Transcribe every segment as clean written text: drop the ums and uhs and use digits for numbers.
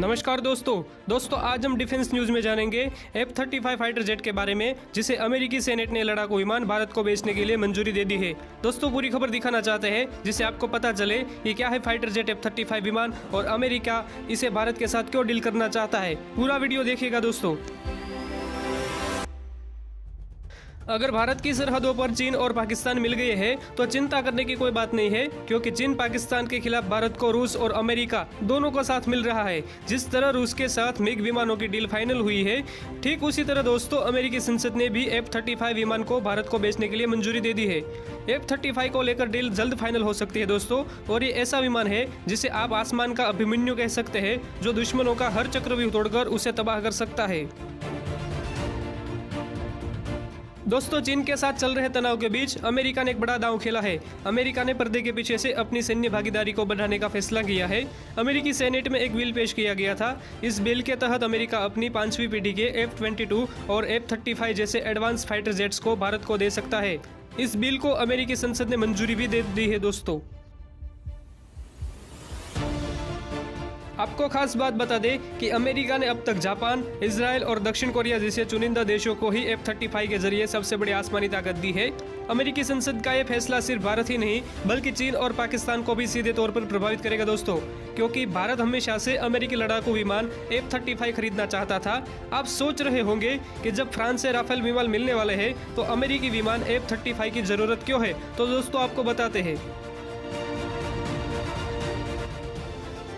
नमस्कार दोस्तों आज हम डिफेंस न्यूज में जानेंगे F-35 फाइटर जेट के बारे में, जिसे अमेरिकी सेनेट ने लड़ाकू विमान भारत को बेचने के लिए मंजूरी दे दी है। दोस्तों पूरी खबर दिखाना चाहते हैं जिससे आपको पता चले कि क्या है फाइटर जेट F-35 विमान और अमेरिका इसे भारत के साथ क्यों डील करना चाहता है। पूरा वीडियो देखिएगा दोस्तों। अगर भारत की सरहदों पर चीन और पाकिस्तान मिल गए हैं तो चिंता करने की कोई बात नहीं है, क्योंकि चीन पाकिस्तान के खिलाफ भारत को रूस और अमेरिका दोनों का साथ मिल रहा है। जिस तरह रूस के साथ मिग विमानों की डील फाइनल हुई है, ठीक उसी तरह दोस्तों अमेरिकी संसद ने भी F-35 विमान को भारत को बेचने के लिए मंजूरी दे दी है। F-35 को लेकर डील जल्द फाइनल हो सकती है दोस्तों, और ये ऐसा विमान है जिसे आप आसमान का अभिमन्यु कह सकते हैं, जो दुश्मनों का हर चक्रव्यूह तोड़कर उसे तबाह कर सकता है। दोस्तों चीन के साथ चल रहे तनाव के बीच अमेरिका ने एक बड़ा दांव खेला है। अमेरिका ने पर्दे के पीछे से अपनी सैन्य भागीदारी को बढ़ाने का फैसला किया है। अमेरिकी सेनेट में एक बिल पेश किया गया था। इस बिल के तहत अमेरिका अपनी 5वीं पीढ़ी के F-22 और F-35 जैसे एडवांस फाइटर जेट्स को भारत को दे सकता है। इस बिल को अमेरिकी संसद ने मंजूरी भी दे दी है दोस्तों। आपको खास बात बता दें कि अमेरिका ने अब तक जापान, इजराइल और दक्षिण कोरिया जैसे चुनिंदा देशों को ही F-35 के जरिए सबसे बड़ी आसमानी ताकत दी है। अमेरिकी संसद का यह फैसला सिर्फ भारत ही नहीं बल्कि चीन और पाकिस्तान को भी सीधे तौर पर प्रभावित करेगा दोस्तों, क्योंकि भारत हमेशा से अमेरिकी लड़ाकू विमान F-35 खरीदना चाहता था। आप सोच रहे होंगे कि जब फ्रांस से राफेल विमान मिलने वाले हैं तो अमेरिकी विमान F-35 की जरूरत क्यों है। तो दोस्तों आपको बताते हैं।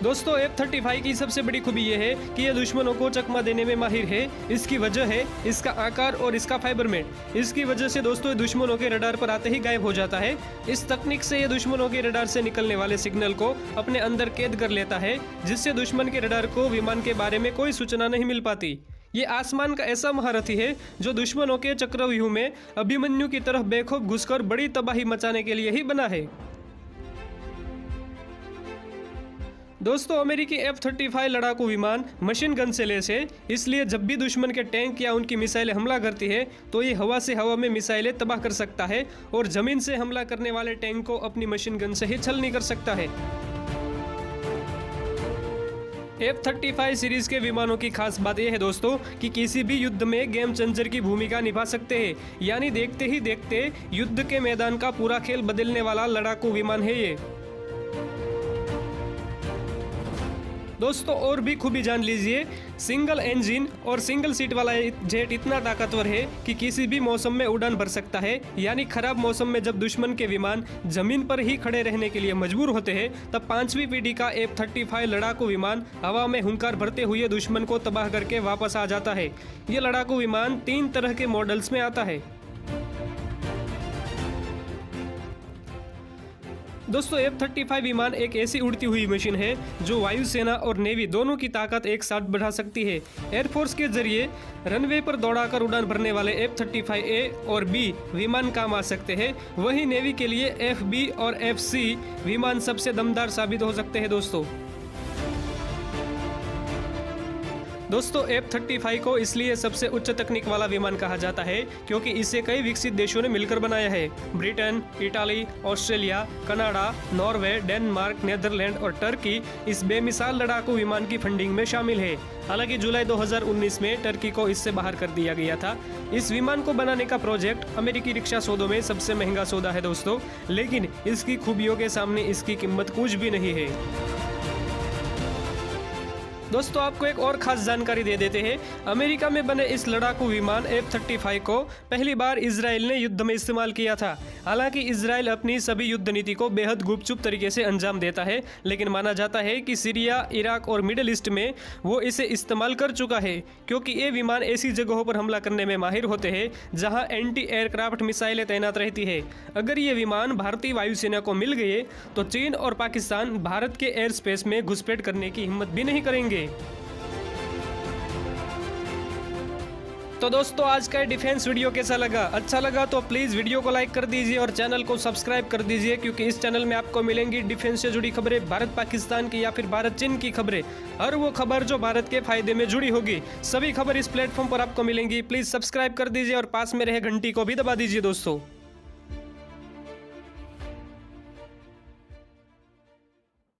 दोस्तों F-35 की सबसे बड़ी खूबी यह है कि यह दुश्मनों को चकमा देने में माहिर है। इसकी वजह है इसका आकार और इसका फाइबरमेट। इसकी वजह से दोस्तों दुश्मनों के रडार पर आते ही गायब हो जाता है। इस तकनीक से यह दुश्मनों के रडार से निकलने वाले सिग्नल को अपने अंदर कैद कर लेता है, जिससे दुश्मन के रडार को विमान के बारे में कोई सूचना नहीं मिल पाती। ये आसमान का ऐसा महारथी है जो दुश्मनों के चक्रव्यूह में अभिमन्यु की तरह बेखौफ घुसकर बड़ी तबाही मचाने के लिए ही बना है। दोस्तों अमेरिकी F-35 लड़ाकू विमान मशीन गन से लैस है, इसलिए जब भी दुश्मन के टैंक या उनकी मिसाइलें हमला करती है तो ये हवा से हवा में मिसाइलें तबाह कर सकता है, और जमीन से हमला करने वाले टैंक को अपनी मशीन गन से ही छलनी कर सकता है। F-35 सीरीज के विमानों की खास बात यह है दोस्तों कि किसी भी युद्ध में गेम चेंजर की भूमिका निभा सकते हैं, यानी देखते ही देखते युद्ध के मैदान का पूरा खेल बदलने वाला लड़ाकू विमान है ये। दोस्तों और भी खूबी जान लीजिए, सिंगल इंजन और सिंगल सीट वाला जेट इतना ताकतवर है कि किसी भी मौसम में उड़ान भर सकता है। यानी खराब मौसम में जब दुश्मन के विमान जमीन पर ही खड़े रहने के लिए मजबूर होते हैं, तब 5वीं पीढ़ी का F-35 लड़ाकू विमान हवा में हुंकार भरते हुए दुश्मन को तबाह करके वापस आ जाता है। ये लड़ाकू विमान 3 तरह के मॉडल्स में आता है। दोस्तों F-35 विमान एक ऐसी उड़ती हुई मशीन है जो वायुसेना और नेवी दोनों की ताकत एक साथ बढ़ा सकती है। एयरफोर्स के जरिए रनवे पर दौड़ाकर उड़ान भरने वाले F-35A और B विमान काम आ सकते हैं, वहीं नेवी के लिए F-B और F-C विमान सबसे दमदार साबित हो सकते हैं दोस्तों F-35 को इसलिए सबसे उच्च तकनीक वाला विमान कहा जाता है क्योंकि इसे कई विकसित देशों ने मिलकर बनाया है। Britain, Italy, Australia, Canada, Norway, Denmark, Netherlands और टर्की इस बेमिसाल लड़ाकू विमान की फंडिंग में शामिल है। हालांकि जुलाई 2019 में टर्की को इससे बाहर कर दिया गया था। इस विमान को बनाने का प्रोजेक्ट अमेरिकी रक्षा सौदों में सबसे महंगा सौदा है दोस्तों, लेकिन इसकी खूबियों के सामने इसकी कीमत कुछ भी नहीं है। दोस्तों आपको एक और खास जानकारी दे देते हैं। अमेरिका में बने इस लड़ाकू विमान F-35 को पहली बार इजराइल ने युद्ध में इस्तेमाल किया था। हालांकि इजराइल अपनी सभी युद्ध नीति को बेहद गुपचुप तरीके से अंजाम देता है, लेकिन माना जाता है कि सीरिया, इराक और मिडिल ईस्ट में वो इसे इस्तेमाल कर चुका है, क्योंकि ये विमान ऐसी जगहों पर हमला करने में माहिर होते हैं जहां एंटी एयरक्राफ्ट मिसाइलें तैनात रहती है। अगर ये विमान भारतीय वायुसेना को मिल गए तो चीन और पाकिस्तान भारत के एयर स्पेस में घुसपैठ करने की हिम्मत भी नहीं करेंगे। तो दोस्तों आज का डिफेंस वीडियो कैसा लगा? अच्छा लगा तो प्लीज़ वीडियो को लाइक कर दीजिए और चैनल को सब्सक्राइब कर दीजिए, क्योंकि इस चैनल में आपको मिलेंगी डिफेंस से जुड़ी खबरें, भारत पाकिस्तान की या फिर भारत चीन की खबरें, हर वो खबर जो भारत के फायदे में जुड़ी होगी, सभी खबर इस प्लेटफॉर्म पर आपको मिलेंगी। प्लीज़ सब्सक्राइब कर दीजिए और पास में रहे घंटी को भी दबा दीजिए दोस्तों।